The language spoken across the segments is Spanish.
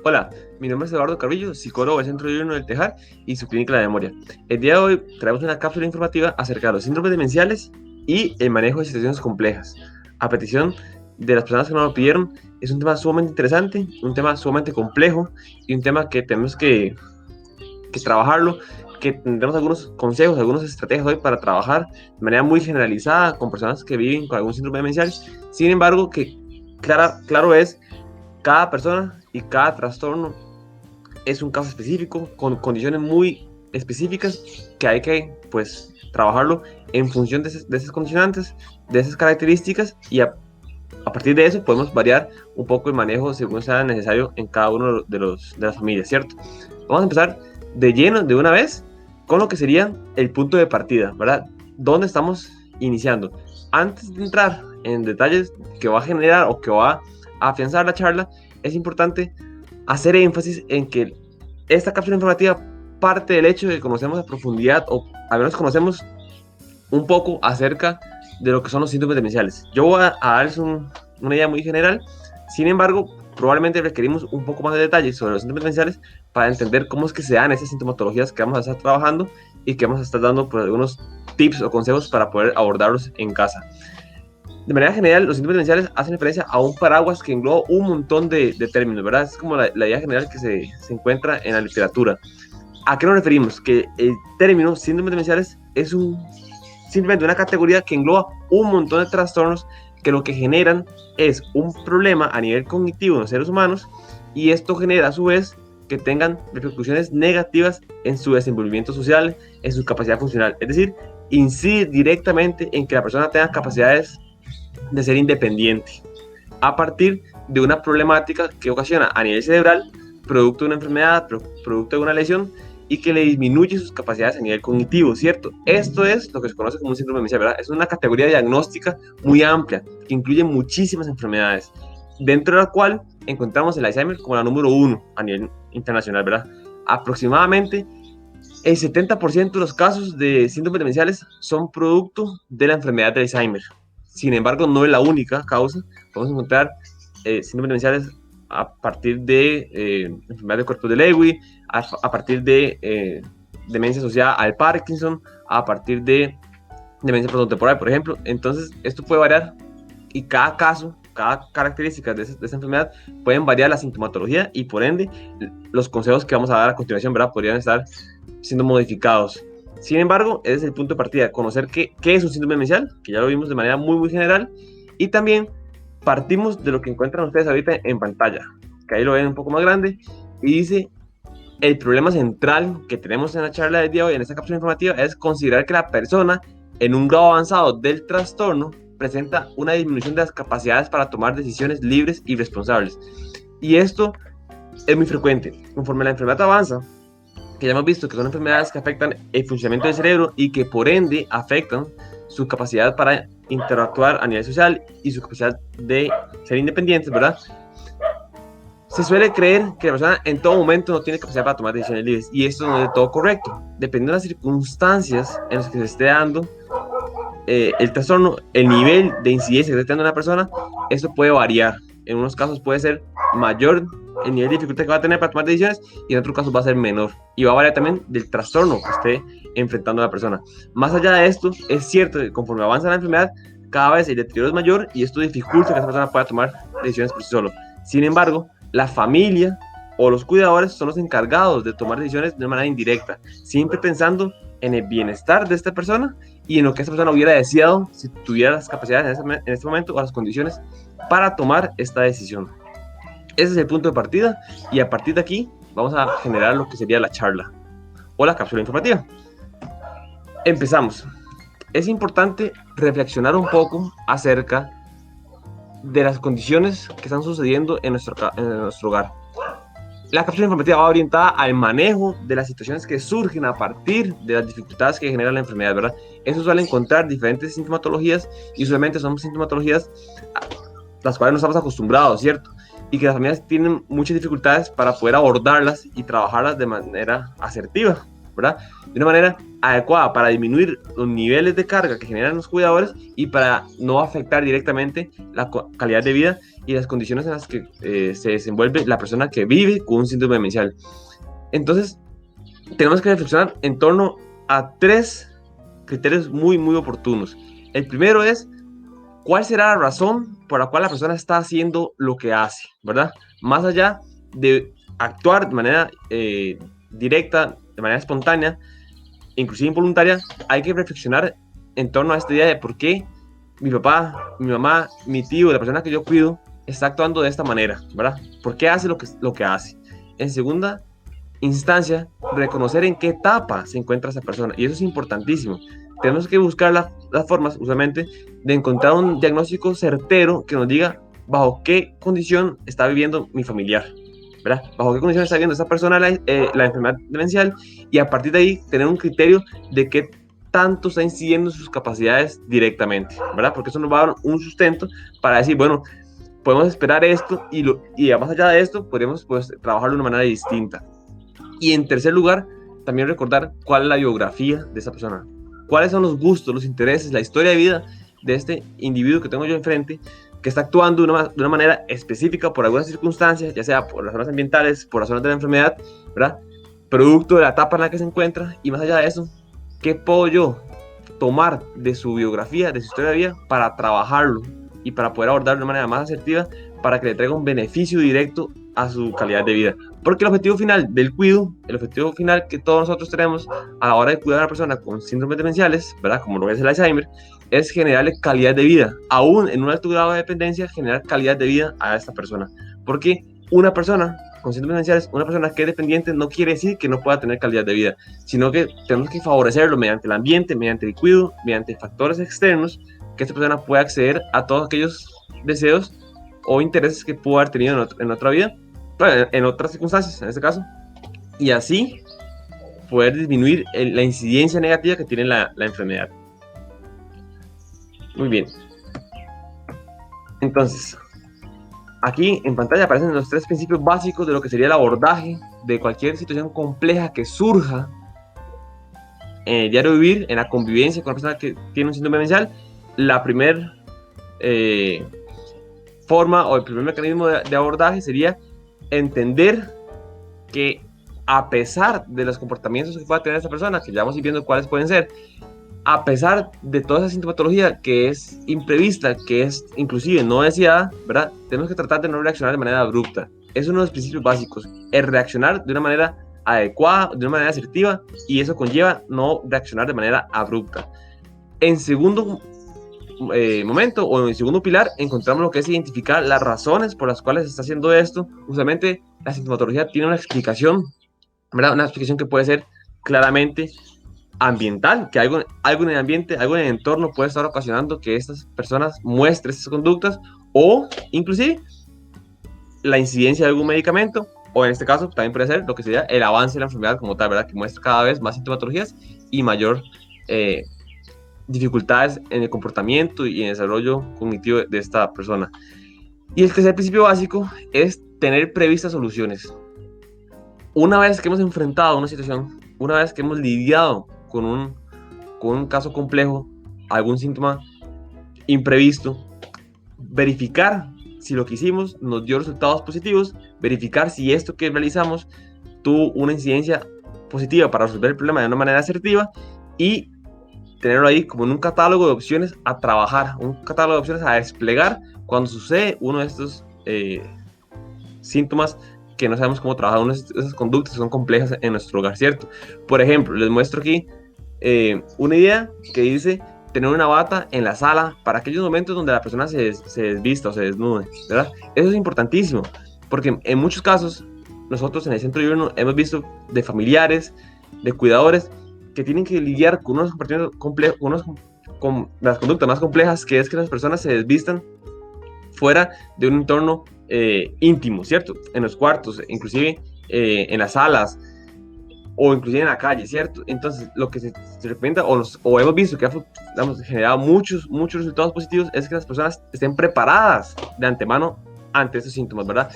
Hola, mi nombre es Eduardo Carrillo, psicólogo del Centro Diurno del Tejar y su clínica de la memoria. El día de hoy traemos una cápsula informativa acerca de los síndromes demenciales y el manejo de situaciones complejas. A petición de las personas que nos lo pidieron, es un tema sumamente interesante, un tema sumamente complejo y un tema que tenemos que trabajarlo, que tendremos algunos consejos, algunas estrategias hoy para trabajar de manera muy generalizada con personas que viven con algún síndrome demencial. Sin embargo, que claro es, cada persona y cada trastorno es un caso específico, con condiciones muy específicas que hay que, pues, trabajarlo en función de esas condicionantes, de esas características, y a partir de eso podemos variar un poco el manejo según sea necesario en cada uno de las familias, ¿cierto? Vamos a empezar de lleno, de una vez, con lo que sería el punto de partida, ¿verdad? ¿Dónde estamos iniciando? Antes de entrar en detalles que va a generar o que va a afianzar la charla, es importante hacer énfasis en que esta cápsula informativa parte del hecho de que conocemos a profundidad, o al menos conocemos un poco acerca de lo que son los síntomas demenciales. Yo voy a darles una idea muy general, sin embargo, probablemente requerimos un poco más de detalles sobre los síntomas demenciales para entender cómo es que se dan esas sintomatologías que vamos a estar trabajando y que vamos a estar dando pues, algunos tips o consejos para poder abordarlos en casa. De manera general, los síntomas demenciales hacen referencia a un paraguas que engloba un montón de términos, ¿verdad? Es como la idea general que se encuentra en la literatura. ¿A qué nos referimos? Que el término síndromes demenciales es simplemente una categoría que engloba un montón de trastornos que lo que generan es un problema a nivel cognitivo en los seres humanos y esto genera a su vez que tengan repercusiones negativas en su desenvolvimiento social, en su capacidad funcional. Es decir, incide directamente en que la persona tenga capacidades de ser independiente a partir de una problemática que ocasiona a nivel cerebral, producto de una enfermedad, producto de una lesión, y que le disminuye sus capacidades a nivel cognitivo, ¿cierto? Esto es lo que se conoce como un síndrome demencial, ¿verdad? Es una categoría diagnóstica muy amplia que incluye muchísimas enfermedades, dentro de la cual encontramos el Alzheimer como la número 1 a nivel internacional, ¿verdad? Aproximadamente el 70% de los casos de síndromes demenciales son producto de la enfermedad de Alzheimer. Sin embargo, no es la única causa. Podemos encontrar síndromes demenciales a partir de enfermedad de cuerpo de Lewy, a partir de demencia asociada al Parkinson, a partir de demencia frontotemporal, por ejemplo. Entonces, esto puede variar y cada caso, cada característica de esta enfermedad pueden variar la sintomatología y por ende los consejos que vamos a dar a continuación, ¿verdad? Podrían estar siendo modificados. Sin embargo, ese es el punto de partida, conocer qué es un síndrome demencial, que ya lo vimos de manera muy general, y también partimos de lo que encuentran ustedes ahorita en pantalla, que ahí lo ven un poco más grande, y dice, el problema central que tenemos en la charla del día de hoy, en esta cápsula informativa, es considerar que la persona en un grado avanzado del trastorno presenta una disminución de las capacidades para tomar decisiones libres y responsables. Y esto es muy frecuente. Conforme la enfermedad avanza, que ya hemos visto que son enfermedades que afectan el funcionamiento del cerebro y que por ende afectan su capacidad para interactuar a nivel social y su capacidad de ser independientes, ¿verdad? Se suele creer que la persona en todo momento no tiene capacidad para tomar decisiones libres, y esto no es de todo correcto. Dependiendo de las circunstancias en las que se esté dando el trastorno, el nivel de incidencia que esté teniendo una persona, esto puede variar. En unos casos puede ser mayor el nivel de dificultad que va a tener para tomar decisiones, y en otros casos va a ser menor, y va a variar también del trastorno que esté enfrentando la persona. Más allá de esto, es cierto que conforme avanza la enfermedad, cada vez el deterioro es mayor y esto dificulta que esa persona pueda tomar decisiones por sí solo. Sin embargo, la familia o los cuidadores son los encargados de tomar decisiones de una manera indirecta, siempre pensando en el bienestar de esta persona y en lo que esta persona hubiera deseado si tuviera las capacidades en este momento o las condiciones para tomar esta decisión. Ese es el punto de partida, y a partir de aquí vamos a generar lo que sería la charla o la cápsula informativa. Empezamos. Es importante reflexionar un poco acerca de las condiciones que están sucediendo en nuestro hogar. La cápsula informativa va orientada al manejo de las situaciones que surgen a partir de las dificultades que genera la enfermedad, ¿verdad? Eso suele encontrar diferentes sintomatologías, y usualmente son sintomatologías a las cuales no estamos acostumbrados, ¿cierto? Y que las familias tienen muchas dificultades para poder abordarlas y trabajarlas de manera asertiva, ¿verdad? De una manera adecuada para disminuir los niveles de carga que generan los cuidadores y para no afectar directamente la calidad de vida y las condiciones en las que se desenvuelve la persona que vive con un síndrome demencial. Entonces, tenemos que reflexionar en torno a 3 criterios muy oportunos. El primero es, ¿cuál será la razón por la cual la persona está haciendo lo que hace, ¿verdad? Más allá de actuar de manera directa, de manera espontánea, inclusive involuntaria, hay que reflexionar en torno a esta idea de por qué mi papá, mi mamá, mi tío, la persona que yo cuido, está actuando de esta manera, ¿verdad? ¿Por qué hace lo que hace? En segunda instancia, reconocer en qué etapa se encuentra esa persona, y eso es importantísimo. Tenemos que buscar las formas, usualmente, de encontrar un diagnóstico certero que nos diga bajo qué condición está viviendo mi familiar, ¿verdad? Bajo qué condición está viviendo esa persona la enfermedad demencial, y a partir de ahí tener un criterio de qué tanto está incidiendo en sus capacidades directamente, ¿verdad? Porque eso nos va a dar un sustento para decir, bueno, podemos esperar esto, y más allá de esto, podemos trabajarlo de una manera distinta. Y en tercer lugar, también recordar cuál es la biografía de esa persona, cuáles son los gustos, los intereses, la historia de vida de este individuo que tengo yo enfrente, que está actuando de una manera específica por algunas circunstancias, ya sea por las zonas ambientales, por las zonas de la enfermedad, ¿verdad? Producto de la etapa en la que se encuentra, y más allá de eso, ¿qué puedo yo tomar de su biografía, de su historia de vida, para trabajarlo y para poder abordarlo de una manera más asertiva, para que le traiga un beneficio directo a su calidad de vida? Porque el objetivo final del cuidado, el objetivo final que todos nosotros tenemos a la hora de cuidar a una persona con síndromes demenciales, ¿verdad? Como lo es el Alzheimer, es generarle calidad de vida, aún en un alto grado de dependencia, generar calidad de vida a esta persona. Porque una persona con síndromes demenciales, una persona que es dependiente, no quiere decir que no pueda tener calidad de vida, sino que tenemos que favorecerlo mediante el ambiente, mediante el cuidado, mediante factores externos, que esta persona pueda acceder a todos aquellos deseos o intereses que pudo haber tenido en otra vida, en otras circunstancias, en este caso, y así poder disminuir la incidencia negativa que tiene la enfermedad. Muy bien. Entonces, aquí en pantalla aparecen los 3 principios básicos de lo que sería el abordaje de cualquier situación compleja que surja en el diario vivir, en la convivencia con una persona que tiene un síndrome demencial. La primera forma o el primer mecanismo de abordaje sería entender que a pesar de los comportamientos que pueda tener esta persona, que ya vamos a ir viendo cuáles pueden ser, a pesar de toda esa sintomatología que es imprevista, que es inclusive no deseada, ¿verdad? Tenemos que tratar de no reaccionar de manera abrupta. Es uno de los principios básicos, es reaccionar de una manera adecuada, de una manera asertiva, y eso conlleva no reaccionar de manera abrupta. En segundo momento, o en el segundo pilar, encontramos lo que es identificar las razones por las cuales se está haciendo esto. Justamente la sintomatología tiene una explicación, ¿verdad? Una explicación que puede ser claramente ambiental, que algo en el ambiente, algo en el entorno puede estar ocasionando que estas personas muestren estas conductas, o inclusive la incidencia de algún medicamento, o en este caso también puede ser lo que sería el avance de la enfermedad como tal, ¿verdad? Que muestra cada vez más sintomatologías y mayor dificultades en el comportamiento y en el desarrollo cognitivo de esta persona. Y el tercer principio básico es tener previstas soluciones. Una vez que hemos enfrentado una situación, una vez que hemos lidiado con un caso complejo, algún síntoma imprevisto, verificar si lo que hicimos nos dio resultados positivos, verificar si esto que realizamos tuvo una incidencia positiva para resolver el problema de una manera asertiva, y tenerlo ahí como en un catálogo de opciones a trabajar, un catálogo de opciones a desplegar cuando sucede uno de estos síntomas que no sabemos cómo trabajar, esas conductas que son complejas en nuestro hogar, ¿cierto? Por ejemplo, les muestro aquí una idea que dice tener una bata en la sala para aquellos momentos donde la persona se desvista o se desnude, ¿verdad? Eso es importantísimo, porque en muchos casos nosotros en el centro diurno hemos visto de familiares, de cuidadores, que tienen que lidiar con unos comportamientos complejos, con las conductas más complejas, que es que las personas se desvistan fuera de un entorno íntimo, ¿cierto? En los cuartos, inclusive en las salas, o inclusive en la calle, ¿cierto? Entonces, lo que se recomienda, o hemos visto que ha generado muchos resultados positivos, es que las personas estén preparadas de antemano ante estos síntomas, ¿verdad?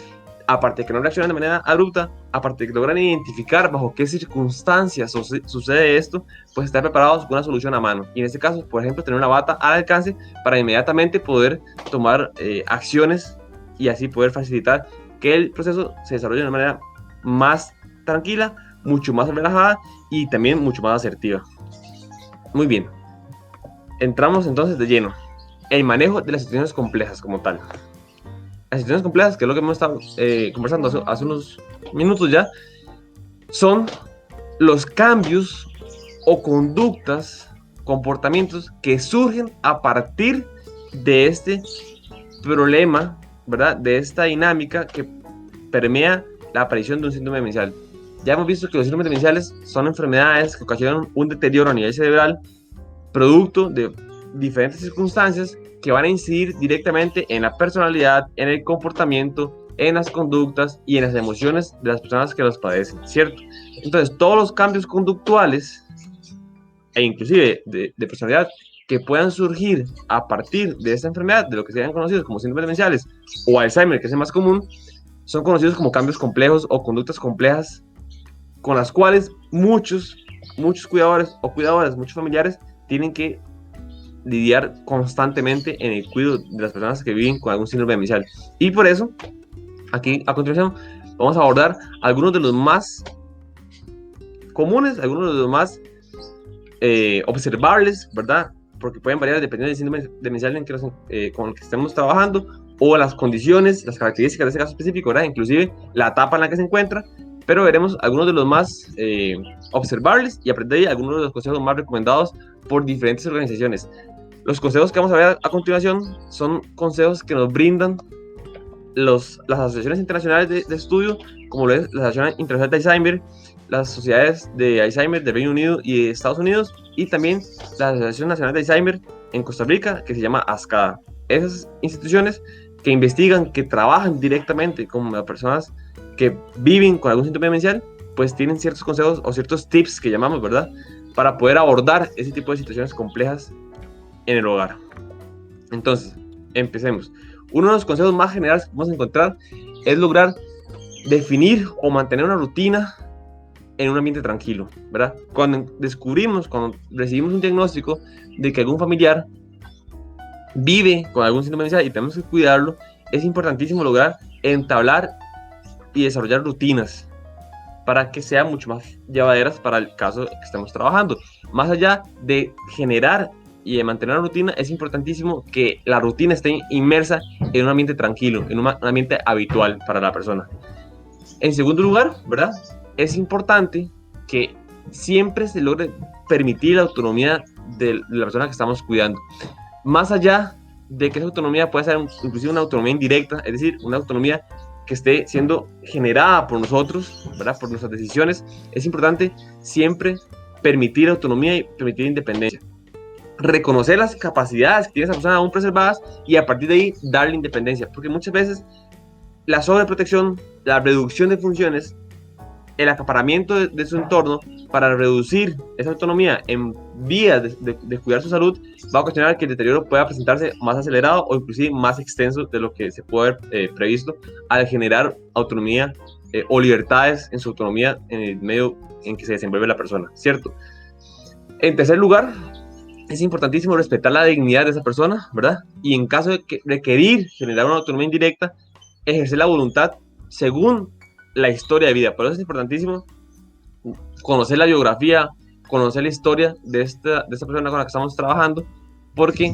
Aparte de que no reaccionan de manera abrupta, aparte de que logran identificar bajo qué circunstancias sucede esto, pues estar preparados con una solución a mano. Y en este caso, por ejemplo, tener una bata al alcance para inmediatamente poder tomar acciones y así poder facilitar que el proceso se desarrolle de una manera más tranquila, mucho más relajada y también mucho más asertiva. Muy bien, entramos entonces de lleno. El manejo de las situaciones complejas como tal. Las situaciones complejas, que es lo que hemos estado conversando hace unos minutos ya, son los cambios o conductas, comportamientos que surgen a partir de este problema, ¿verdad? De esta dinámica que permea la aparición de un síndrome demencial. Ya hemos visto que los síndromes demenciales son enfermedades que ocasionan un deterioro a nivel cerebral producto de diferentes circunstancias que van a incidir directamente en la personalidad, en el comportamiento, en las conductas y en las emociones de las personas que los padecen, ¿cierto? Entonces, todos los cambios conductuales e inclusive de personalidad que puedan surgir a partir de esta enfermedad, de lo que sean conocidos como síndromes demenciales o Alzheimer, que es el más común, son conocidos como cambios complejos o conductas complejas con las cuales muchos cuidadores o cuidadoras, muchos familiares tienen que lidiar constantemente en el cuidado de las personas que viven con algún síndrome demencial. Y por eso, aquí a continuación, vamos a abordar algunos de los más comunes, algunos de los más observables, ¿verdad? Porque pueden variar dependiendo del síndrome demencial con el que estemos trabajando, o las condiciones, las características de ese caso específico, ¿verdad? Inclusive la etapa en la que se encuentra, pero veremos algunos de los más observables y aprender ahí algunos de los consejos más recomendados por diferentes organizaciones. Los consejos que vamos a ver a continuación son consejos que nos brindan las asociaciones internacionales de estudio, como lo es la Asociación Internacional de Alzheimer, las sociedades de Alzheimer de Reino Unido y de Estados Unidos, y también la Asociación Nacional de Alzheimer en Costa Rica, que se llama ASCADA. Esas instituciones que investigan, que trabajan directamente con las personas que viven con algún síntoma demencial, pues tienen ciertos consejos o ciertos tips que llamamos, ¿verdad?, para poder abordar ese tipo de situaciones complejas en el hogar. Entonces, empecemos. Uno de los consejos más generales que vamos a encontrar es lograr definir o mantener una rutina en un ambiente tranquilo, ¿verdad? Cuando recibimos un diagnóstico de que algún familiar vive con algún síndrome demencial y tenemos que cuidarlo, es importantísimo lograr entablar y desarrollar rutinas para que sean mucho más llevaderas para el caso que estamos trabajando. Más allá de generar y de mantener una rutina, es importantísimo que la rutina esté inmersa en un ambiente tranquilo, en un ambiente habitual para la persona. En segundo lugar, ¿verdad?, es importante que siempre se logre permitir la autonomía de la persona que estamos cuidando. Más allá de que esa autonomía pueda ser inclusive una autonomía indirecta, es decir, una autonomía que esté siendo generada por nosotros, ¿verdad?, por nuestras decisiones, es importante siempre permitir autonomía y permitir independencia. Reconocer las capacidades que tiene esa persona aún preservadas y a partir de ahí darle independencia, porque muchas veces la sobreprotección, la reducción de funciones, el acaparamiento de su entorno para reducir esa autonomía en vías de cuidar su salud va a ocasionar que el deterioro pueda presentarse más acelerado o inclusive más extenso de lo que se puede haber previsto al generar autonomía o libertades en su autonomía en el medio en que se desenvuelve la persona, ¿cierto? En tercer lugar, es importantísimo respetar la dignidad de esa persona, ¿verdad? Y en caso de requerir generar una autonomía indirecta, ejercer la voluntad según la historia de vida. Por eso es importantísimo conocer la biografía, conocer la historia de esta persona con la que estamos trabajando, porque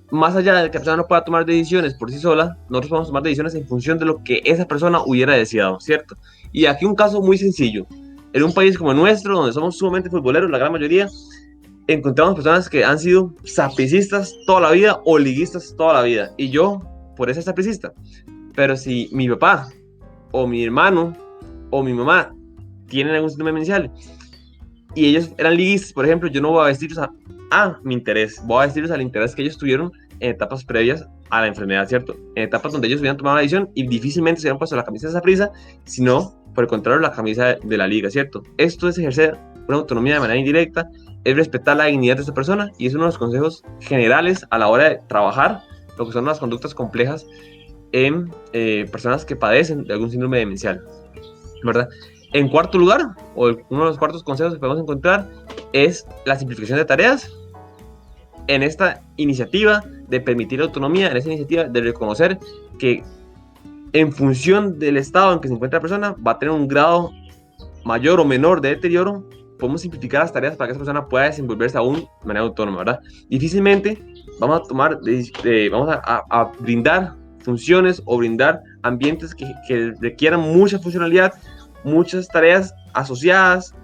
más allá de que la persona no pueda tomar decisiones por sí sola, nosotros podemos tomar decisiones en función de lo que esa persona hubiera deseado, ¿cierto? Y aquí un caso muy sencillo. En un país como el nuestro, donde somos sumamente futboleros, la gran mayoría, encontramos personas que han sido sapricistas toda la vida o liguistas toda la vida. Y yo, por eso, sapricista. Pero si mi papá o mi hermano o mi mamá tienen algún síndrome demencial y ellos eran liguistas, por ejemplo, yo no voy a vestirlos a mi interés, voy a vestirlos al interés que ellos tuvieron en etapas previas a la enfermedad, ¿cierto? En etapas donde ellos hubieran tomado la decisión y difícilmente se hubieran puesto la camisa de Saprissa, sino, por el contrario, la camisa de la liga, ¿cierto? Esto es ejercer una autonomía de manera indirecta, es respetar la dignidad de esta persona y es uno de los consejos generales a la hora de trabajar lo que son las conductas complejas en personas que padecen de algún síndrome demencial, ¿verdad? En cuarto lugar, o uno de los cuartos consejos que podemos encontrar es la simplificación de tareas. En esta iniciativa de permitir autonomía, en esta iniciativa de reconocer que en función del estado en que se encuentra la persona va a tener un grado mayor o menor de deterioro, podemos simplificar las tareas para que esa persona pueda desenvolverse aún de manera autónoma, ¿verdad? Difícilmente vamos a brindar funciones o brindar ambientes que requieran mucha funcionalidad, muchas tareas asociadas,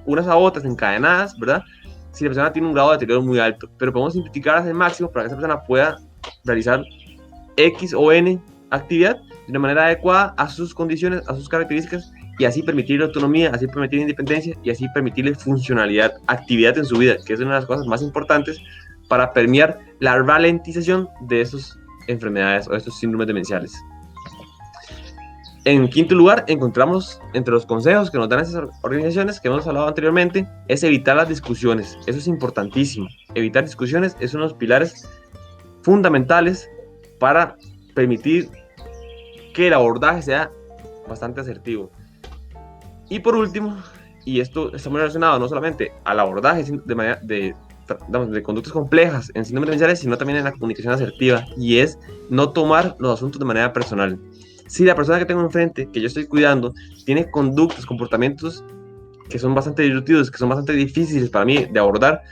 unas a otras, encadenadas, ¿verdad? Si la persona tiene un grado de deterioro muy alto, pero podemos simplificarlas al máximo para que esa persona pueda realizar X o N actividad de una manera adecuada a sus condiciones, a sus características, y así permitirle autonomía, así permitirle independencia y así permitirle funcionalidad, actividad en su vida, que es una de las cosas más importantes para permear la ralentización de estas enfermedades o de estos síndromes demenciales. En quinto lugar, encontramos entre los consejos que nos dan esas organizaciones que hemos hablado anteriormente, es evitar las discusiones. Eso es importantísimo. Evitar discusiones es uno de los pilares fundamentales para permitir que el abordaje sea bastante asertivo. Y por último, y esto está muy relacionado no solamente al abordaje de conductas complejas en síndromes demenciales, sino también en la comunicación asertiva, y es no tomar los asuntos de manera personal. Si la persona que tengo enfrente, que yo estoy cuidando, tiene conductas, comportamientos que son bastante disruptivos, que son bastante difíciles para mí de abordar,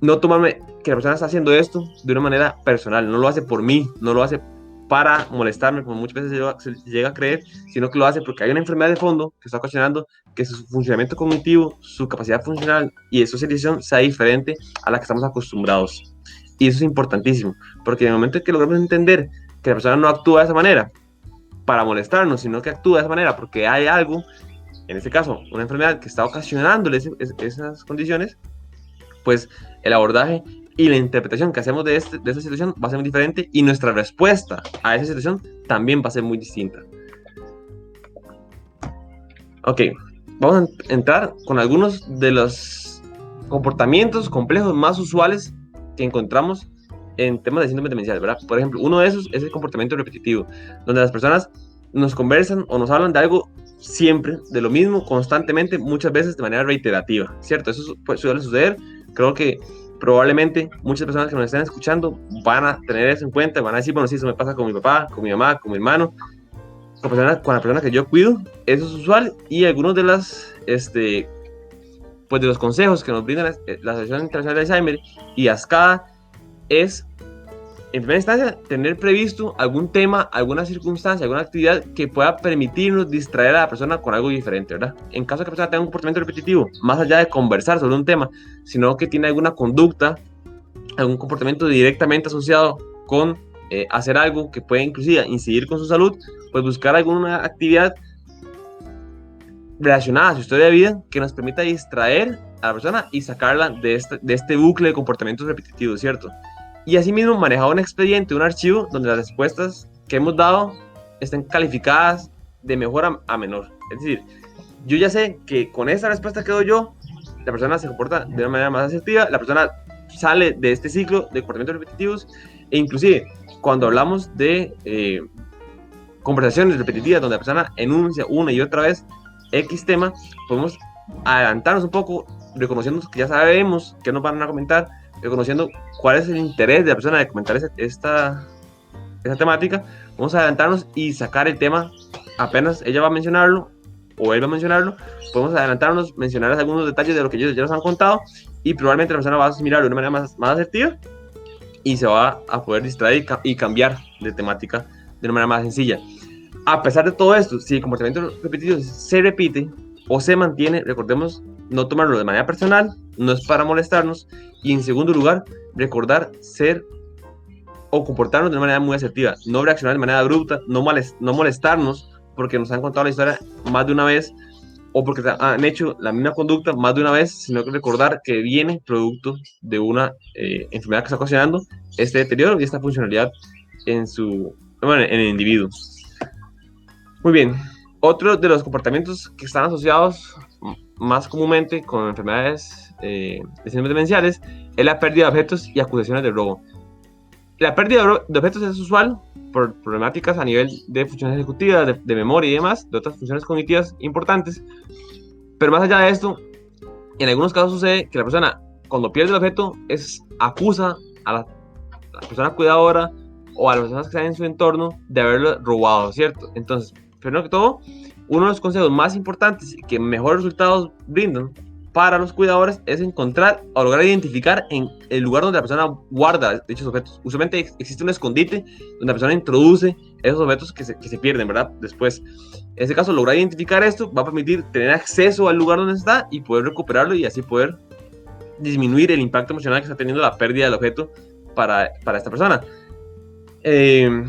no tomarme que la persona está haciendo esto de una manera personal, no lo hace por mí, no lo hace para molestarme, como muchas veces se llega a creer, sino que lo hace porque hay una enfermedad de fondo que está ocasionando que su funcionamiento cognitivo, su capacidad funcional y de socialización sea diferente a la que estamos acostumbrados. Y eso es importantísimo, porque en el momento en que logramos entender que la persona no actúa de esa manera, para molestarnos, sino que actúa de esa manera porque hay algo, en este caso, una enfermedad que está ocasionándole esas condiciones, pues el abordaje y la interpretación que hacemos de esa situación va a ser muy diferente y nuestra respuesta a esa situación también va a ser muy distinta. Ok, vamos a entrar con algunos de los comportamientos complejos más usuales que encontramos en temas de síndrome demencial, ¿verdad? Por ejemplo, uno de esos es el comportamiento repetitivo, donde las personas nos conversan o nos hablan de algo siempre, de lo mismo, constantemente, muchas veces de manera reiterativa, ¿cierto? Eso suele suceder. Creo que probablemente muchas personas que nos están escuchando van a tener eso en cuenta, van a decir, bueno, sí, eso me pasa con mi papá, con mi mamá, con mi hermano, con la persona que yo cuido. Eso es usual, y algunos de pues de los consejos que nos brinda la Asociación Internacional de Alzheimer y ASCADA es, en primera instancia, tener previsto algún tema, alguna circunstancia, alguna actividad que pueda permitirnos distraer a la persona con algo diferente, ¿verdad? En caso de que la persona tenga un comportamiento repetitivo, más allá de conversar sobre un tema, sino que tiene alguna conducta, algún comportamiento directamente asociado con hacer algo que puede inclusive incidir con su salud, pues buscar alguna actividad relacionada a su historia de vida que nos permita distraer a la persona y sacarla de este bucle de comportamientos repetitivos, ¿cierto? Y asimismo manejar un expediente, un archivo donde las respuestas que hemos dado estén calificadas de mejor a menor. Es decir, yo ya sé que con esa respuesta que doy yo, la persona se comporta de una manera más asertiva, la persona sale de este ciclo de comportamientos repetitivos, e inclusive cuando hablamos de conversaciones repetitivas donde la persona enuncia una y otra vez X tema, podemos adelantarnos un poco, reconociendo que ya sabemos que nos van a comentar, reconociendo cuál es el interés de la persona de comentar esa temática. Vamos a adelantarnos y sacar el tema apenas ella va a mencionarlo o él va a mencionarlo. Podemos adelantarnos, mencionar algunos detalles de lo que ellos ya nos han contado, y probablemente la persona va a asimilarlo de una manera más asertiva y se va a poder distraer y cambiar de temática de una manera más sencilla. A pesar de todo esto, si el comportamiento repetido se repite o se mantiene, recordemos no tomarlo de manera personal, no es para molestarnos, y en segundo lugar, recordar ser o comportarnos de una manera muy asertiva, no reaccionar de manera abrupta, no molestarnos porque nos han contado la historia más de una vez o porque han hecho la misma conducta más de una vez, sino que recordar que viene producto de una enfermedad que está ocasionando este deterioro y esta funcionalidad en el individuo. Muy bien, otro de los comportamientos que están asociados más comúnmente con enfermedades de síndrome demenciales es la pérdida de objetos y acusaciones de robo. La pérdida de objetos es usual por problemáticas a nivel de funciones ejecutivas, de memoria y demás, de otras funciones cognitivas importantes, pero más allá de esto, en algunos casos sucede que la persona, cuando pierde el objeto, acusa a la persona cuidadora o a las personas que están en su entorno de haberlo robado, ¿cierto? Entonces, primero que todo, uno de los consejos más importantes y que mejores resultados brindan para los cuidadores es encontrar o lograr identificar en el lugar donde la persona guarda dichos objetos. Usualmente existe un escondite donde la persona introduce esos objetos que se pierden, ¿verdad? Después, en este caso, lograr identificar esto va a permitir tener acceso al lugar donde está y poder recuperarlo, y así poder disminuir el impacto emocional que está teniendo la pérdida del objeto para esta persona. En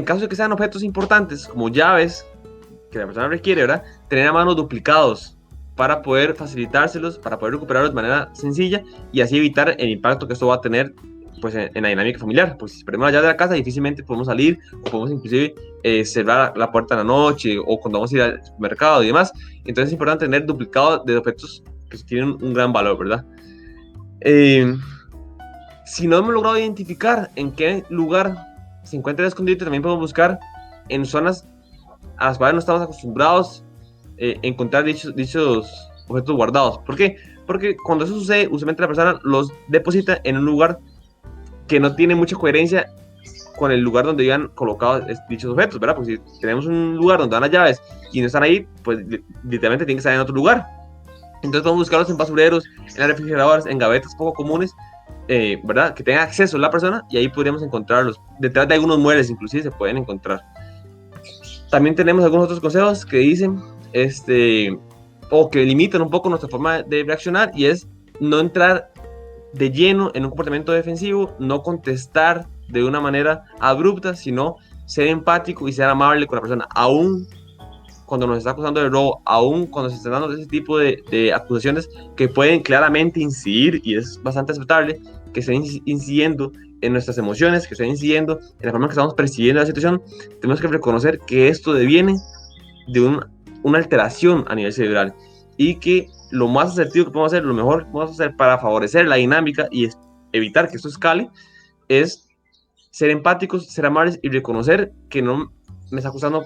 caso de que sean objetos importantes como llaves que la persona requiere, ¿verdad?, tener a mano duplicados para poder facilitárselos, para poder recuperarlos de manera sencilla y así evitar el impacto que esto va a tener pues en la dinámica familiar. Pues si perdemos la llave de la casa, difícilmente podemos salir, o podemos inclusive cerrar la puerta en la noche o cuando vamos a ir al mercado y demás. Entonces es importante tener duplicado de objetos que tienen un gran valor, ¿verdad? Si no hemos logrado identificar en qué lugar se encuentra el escondite, también podemos buscar en zonas a las cuales no estamos acostumbrados encontrar dichos objetos guardados. ¿Por qué? Porque cuando eso sucede, usualmente la persona los deposita en un lugar que no tiene mucha coherencia con el lugar donde iban colocados dichos objetos, ¿verdad? Porque si tenemos un lugar donde van las llaves y no están ahí, pues literalmente tienen que estar en otro lugar. Entonces podemos buscarlos en basureros, en las refrigeradoras, en gavetas poco comunes, ¿verdad? Que tenga acceso la persona, y ahí podríamos encontrarlos. Detrás de algunos muebles inclusive se pueden encontrar. También tenemos algunos otros consejos que dicen, o que limitan un poco nuestra forma de reaccionar, y es no entrar de lleno en un comportamiento defensivo, no contestar de una manera abrupta, sino ser empático y ser amable con la persona, aún cuando nos está acusando de robo, aún cuando se están dando ese tipo de acusaciones que pueden claramente incidir, y es bastante aceptable, que estén incidiendo en nuestras emociones, que estén incidiendo en la forma que estamos percibiendo la situación. Tenemos que reconocer que esto deviene de una alteración a nivel cerebral, y que lo más asertivo que podemos hacer, lo mejor que podemos hacer para favorecer la dinámica y evitar que esto escale, es ser empáticos, ser amables y reconocer que no me está acusando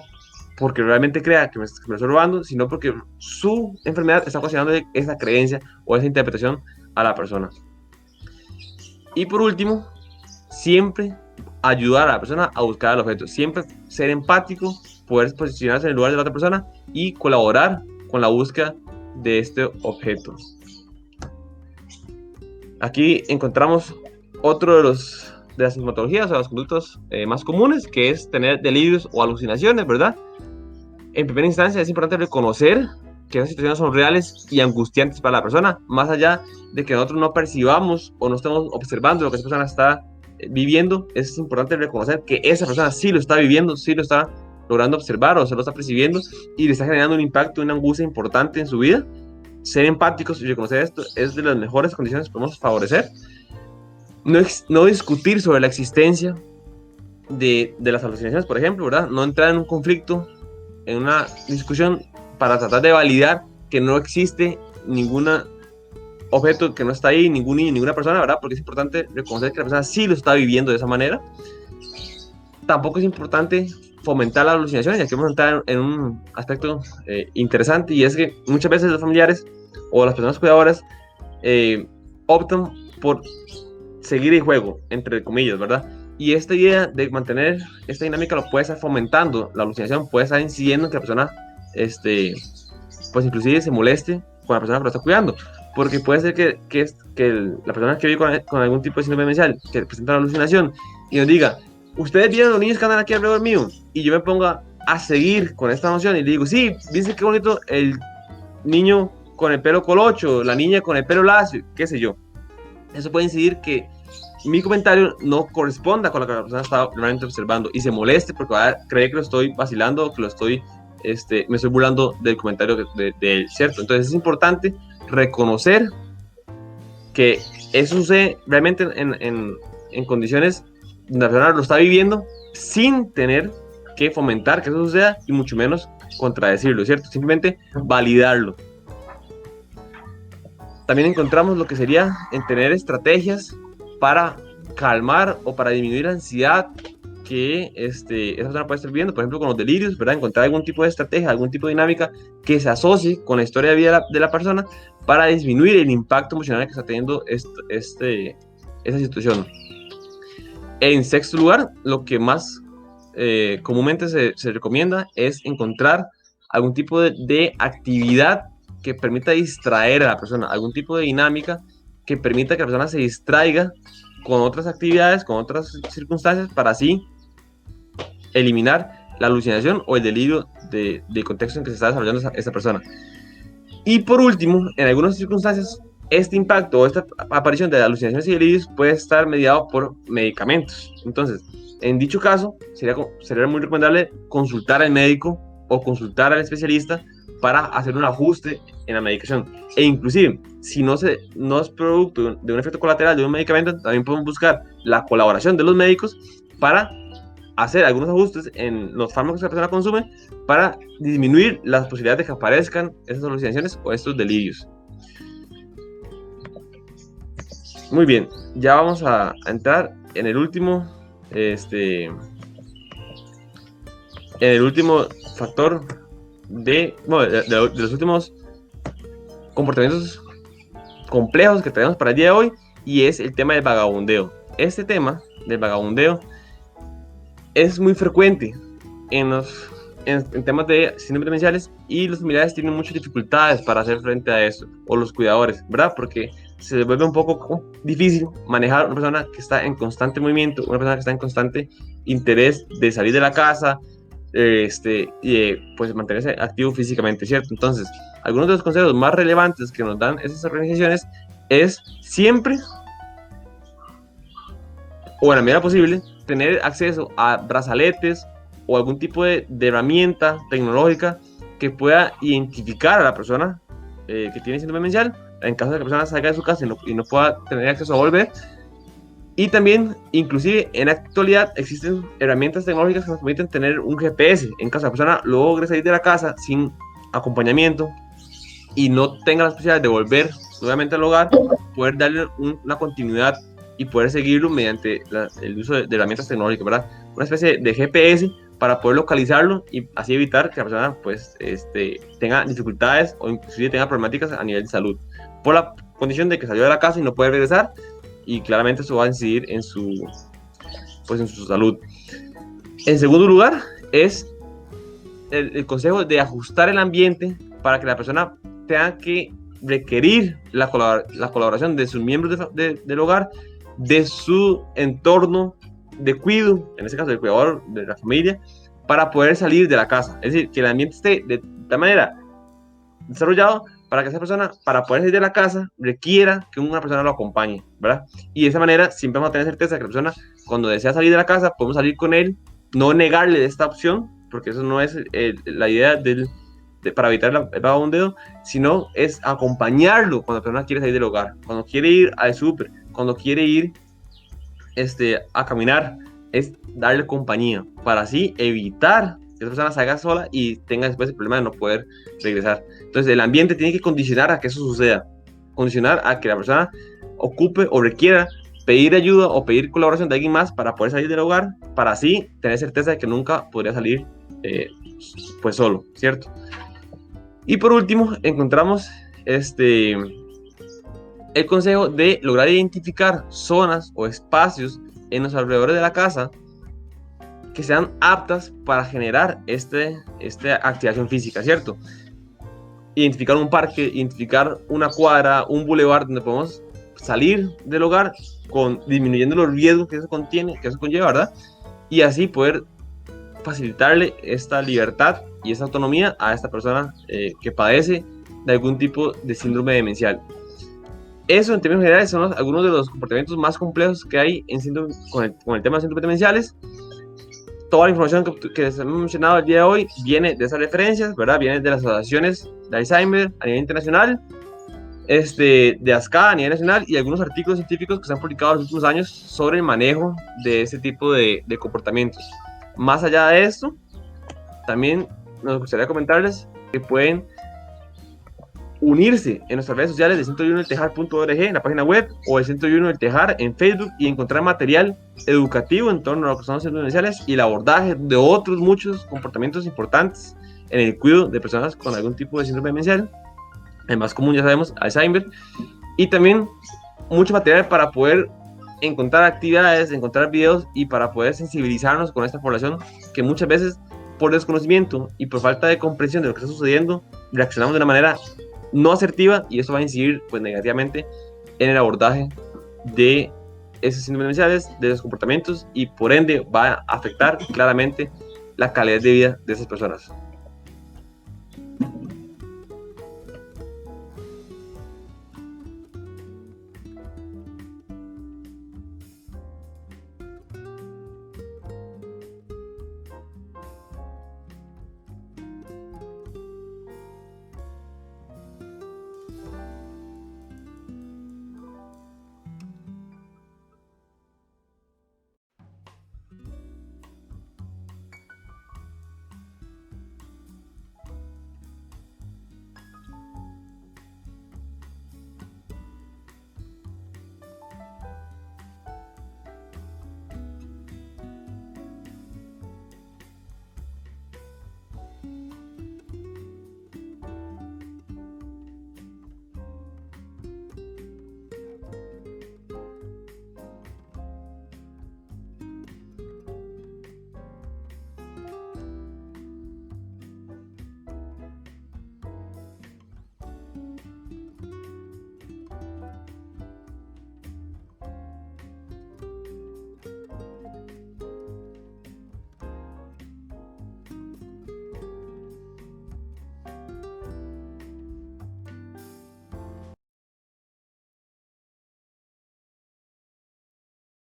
porque realmente crea que me estoy robando, sino porque su enfermedad está ocasionando esa creencia o esa interpretación a la persona. Y por último, siempre ayudar a la persona a buscar el objeto, siempre ser empático, poder posicionarse en el lugar de la otra persona y colaborar con la búsqueda de este objeto. Aquí encontramos otro de las sintomatologías o las conductas más comunes, que es tener delirios o alucinaciones, ¿verdad? En primera instancia es importante reconocer que esas situaciones son reales y angustiantes para la persona, más allá de que nosotros no percibamos o no estemos observando lo que esa persona está viviendo. Es importante reconocer que esa persona sí lo está viviendo, sí lo está logrando observar o se lo está percibiendo y le está generando un impacto, una angustia importante en su vida. Ser empáticos y reconocer esto es de las mejores condiciones que podemos favorecer. No discutir sobre la existencia de las alucinaciones, por ejemplo, ¿verdad? No entrar en un conflicto, en una discusión para tratar de validar que no existe ningún objeto que no está ahí, ningún niño, ninguna persona, ¿verdad? Porque es importante reconocer que la persona sí lo está viviendo de esa manera. Tampoco es importante fomentar las alucinaciones, y aquí vamos a entrar en un aspecto interesante, y es que muchas veces los familiares o las personas cuidadoras optan por seguir el juego, entre comillas, ¿verdad? Y esta idea de mantener esta dinámica lo puede estar fomentando, la alucinación puede estar incidiendo en que la persona, pues inclusive se moleste con la persona que lo está cuidando, porque puede ser que la persona que vive con algún tipo de síndrome demencial, que presenta una alucinación, y nos diga, ustedes vieron los niños que andan aquí alrededor mío, y yo me ponga a seguir con esta noción y le digo, sí, dice qué bonito el niño con el pelo colocho, la niña con el pelo lacio, qué sé yo. Eso puede incidir que mi comentario no corresponda con lo que la persona está realmente observando y se moleste porque cree que lo estoy vacilando o que me estoy burlando del comentario de él, ¿cierto? Entonces es importante reconocer que eso sucede realmente en condiciones donde la persona lo está viviendo sin tener que fomentar que eso suceda y mucho menos contradecirlo, ¿cierto? Simplemente validarlo. También encontramos lo que sería en tener estrategias para calmar o para disminuir la ansiedad que esa persona puede estar viviendo, por ejemplo, con los delirios, ¿verdad? Encontrar algún tipo de estrategia, algún tipo de dinámica que se asocie con la historia de vida de la persona para disminuir el impacto emocional que está teniendo esa situación. En sexto lugar, lo que más comúnmente se recomienda es encontrar algún tipo de actividad que permita distraer a la persona, algún tipo de dinámica que permita que la persona se distraiga con otras actividades, con otras circunstancias, para así eliminar la alucinación o el delirio de contexto en que se está desarrollando esta persona. Y por último, en algunas circunstancias, este impacto o esta aparición de alucinaciones y delirios puede estar mediado por medicamentos. Entonces, en dicho caso, sería muy recomendable consultar al médico o consultar al especialista para hacer un ajuste en la medicación. E inclusive, si no es producto de un efecto colateral de un medicamento, también podemos buscar la colaboración de los médicos para hacer algunos ajustes en los fármacos que la persona consume para disminuir las posibilidades de que aparezcan esas alucinaciones o estos delirios. Muy bien, ya vamos a entrar en el último factor de los últimos comportamientos complejos que tenemos para el día de hoy, y es el tema del vagabundeo. Este tema del vagabundeo es muy frecuente en temas de síndromes demenciales, y los familiares tienen muchas dificultades para hacer frente a esto, o los cuidadores, ¿verdad? Porque se vuelve un poco difícil manejar una persona que está en constante movimiento, una persona que está en constante interés de salir de la casa, pues mantenerse activo físicamente, ¿cierto? Entonces, algunos de los consejos más relevantes que nos dan esas organizaciones es siempre, o en la medida posible, tener acceso a brazaletes o algún tipo de herramienta tecnológica que pueda identificar a la persona que tiene síndrome demencial, en caso de que la persona salga de su casa y no pueda tener acceso a volver. Y también, inclusive, en la actualidad existen herramientas tecnológicas que nos permiten tener un GPS en caso de la persona logre salir de la casa sin acompañamiento y no tenga la posibilidad de volver nuevamente al hogar, poder darle una continuidad y poder seguirlo mediante el uso de herramientas tecnológicas, ¿verdad? Una especie de GPS para poder localizarlo y así evitar que la persona pues, tenga dificultades o inclusive tenga problemáticas a nivel de salud, por la condición de que salió de la casa y no puede regresar, y claramente eso va a incidir en su salud. En segundo lugar, es el consejo de ajustar el ambiente para que la persona tenga que requerir la colaboración de sus miembros del hogar, de su entorno de cuidado, en este caso del cuidador de la familia, para poder salir de la casa. Es decir, que el ambiente esté de tal manera desarrollado para que esa persona, para poder salir de la casa, requiera que una persona lo acompañe, ¿verdad? Y de esa manera siempre vamos a tener certeza que la persona, cuando desea salir de la casa, podemos salir con él, no negarle de esta opción, porque eso no es la idea para evitar el vagabundeo, sino es acompañarlo cuando la persona quiere salir del hogar, cuando quiere ir al súper, cuando quiere ir a caminar, es darle compañía, para así evitar que esa persona salga sola y tenga después el problema de no poder regresar. Entonces el ambiente tiene que condicionar a que eso suceda, condicionar a que la persona ocupe o requiera pedir ayuda o pedir colaboración de alguien más para poder salir del hogar, para así tener certeza de que nunca podría salir pues solo, ¿cierto? Y por último encontramos el consejo de lograr identificar zonas o espacios en los alrededores de la casa que sean aptas para generar esta activación física, ¿cierto? Identificar un parque, identificar una cuadra, un bulevar donde podemos salir del hogar disminuyendo los riesgos que eso conlleva, ¿verdad? Y así poder facilitarle esta libertad y esta autonomía a esta persona que padece de algún tipo de síndrome demencial. Eso, en términos generales, son algunos de los comportamientos más complejos que hay con el tema de síndromes demenciales. Toda la información que les hemos mencionado el día de hoy viene de esas referencias, ¿verdad? Viene de las asociaciones de Alzheimer a nivel internacional, de ASCA a nivel nacional, y algunos artículos científicos que se han publicado en los últimos años sobre el manejo de ese tipo de comportamientos. Más allá de esto, también nos gustaría comentarles que pueden unirse en nuestras redes sociales de 101deltejar.org en la página web, o el 101 del Tejar en Facebook, y encontrar material educativo en torno a lo que son los síndromes demenciales y el abordaje de otros muchos comportamientos importantes en el cuidado de personas con algún tipo de síndrome demencial, el más común, ya sabemos, Alzheimer, y también mucho material para poder encontrar actividades, encontrar videos y para poder sensibilizarnos con esta población que muchas veces, por desconocimiento y por falta de comprensión de lo que está sucediendo, reaccionamos de una manera no asertiva, y eso va a incidir pues negativamente en el abordaje de esos síndromes demenciales, de los comportamientos, y por ende va a afectar claramente la calidad de vida de esas personas.